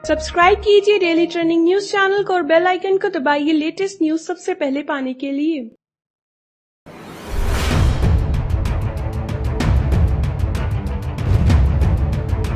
Subscribe कीजिए daily trending news channel को और बेल आइकन को दबाइए लेटेस्ट न्यूज सबसे पहले पाने के लिए।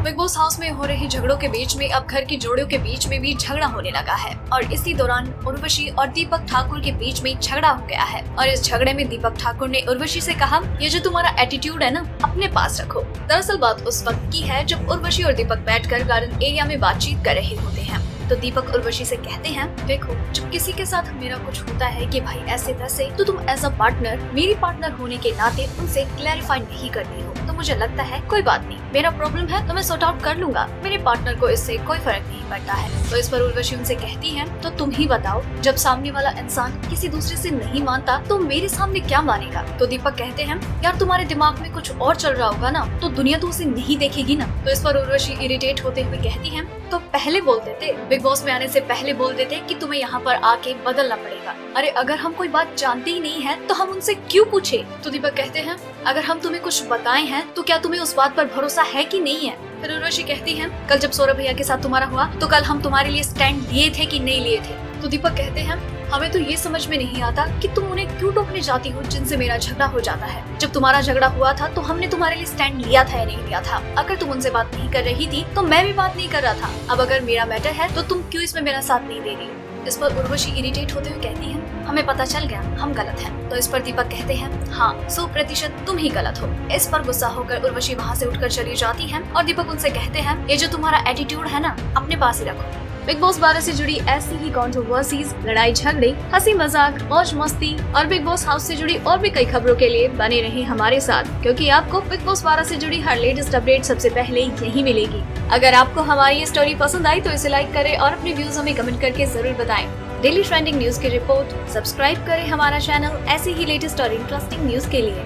बिग बॉस हाउस में हो रहे झगड़ों के बीच में अब घर की जोड़ियों के बीच में भी झगड़ा होने लगा है और इसी दौरान उर्वशी और दीपक ठाकुर के बीच में झगड़ा हो गया है। और इस झगड़े में दीपक ठाकुर ने उर्वशी से कहा, ये जो तुम्हारा एटीट्यूड है ना, अपने पास रखो। दरअसल बात उस वक्त की है जब उर्वशी और दीपक बैठकर गार्डन एरिया में बातचीत कर रहे होते हैं। तो दीपक उर्वशी से कहते हैं, देखो जब किसी के साथ मेरा कुछ होता है कि भाई ऐसे तैसे, तो तुम एज अ पार्टनर मेरी पार्टनर होने के नाते उनसे क्लैरिफाई नहीं करती हो। तो मुझे लगता है कोई बात नहीं, मेरा प्रॉब्लम है तो मैं सॉर्ट आउट कर लूंगा, मेरे पार्टनर को इससे कोई फर्क नहीं पड़ता है। तो इस पर उर्वशी उनसे कहती है, तो तुम ही बताओ, जब सामने वाला इंसान किसी दूसरे से नहीं मानता तो मेरे सामने क्या मानेगा। तो दीपक कहते हैं, यार तुम्हारे दिमाग में कुछ और चल रहा होगा ना, तो दुनिया तो उसे नहीं देखेगी ना। तो इस पर उर्वशी इरिटेट होते हुए कहती है, तो पहले बोल देते, बिग बॉस में आने से पहले बोल देते कि तुम्हें यहाँ पर आके बदलना पड़ेगा। अरे अगर हम कोई बात जानते ही नहीं है तो हम उनसे क्यों पूछे। तो दीपक कहते हैं, अगर हम तुम्हें कुछ बताए हैं तो क्या तुम्हें उस बात पर भरोसा है कि नहीं है। फिर उर्वशी कहती है, कल जब सौरभ भैया के साथ तुम्हारा हुआ तो कल हम तुम्हारे लिए स्टैंड लिए थे कि नहीं लिए थे। तो दीपक कहते हैं, हमें तो ये समझ में नहीं आता कि तुम उन्हें क्यों टोकने जाती हो जिनसे मेरा झगड़ा हो जाता है। जब तुम्हारा झगड़ा हुआ था तो हमने तुम्हारे लिए स्टैंड लिया था या नहीं लिया था। अगर तुम उनसे बात नहीं कर रही थी तो मैं भी बात नहीं कर रहा था। अब अगर मेरा मैटर है तो तुम क्यों इसमें मेरा साथ नहीं दे रही। इस पर उर्वशी इरिटेट होते हुए कहती है, हमें पता चल गया हम गलत हैं। तो इस पर दीपक कहते हैं, हाँ 100% तुम ही गलत हो। इस पर गुस्सा होकर उर्वशी वहाँ से उठकर चली जाती है और दीपक उनसे कहते हैं, ये जो तुम्हारा एटीट्यूड है ना, अपने पास ही रखो। बिग बॉस 12 से जुड़ी ऐसी ही कंट्रोवर्सीज, लड़ाई झगड़े, हंसी मजाक, मौज मस्ती और बिग बॉस हाउस से जुड़ी और भी कई खबरों के लिए बने रहें हमारे साथ, क्योंकि आपको बिग बॉस 12 से जुड़ी हर लेटेस्ट अपडेट सबसे पहले यहीं मिलेगी। अगर आपको हमारी ये स्टोरी पसंद आई तो इसे लाइक करें और अपने व्यूज हमें कमेंट करके जरूर बताएं। डेली ट्रेंडिंग न्यूज की रिपोर्ट, सब्सक्राइब करें हमारा चैनल ऐसी ही लेटेस्ट और इंटरेस्टिंग न्यूज के लिए।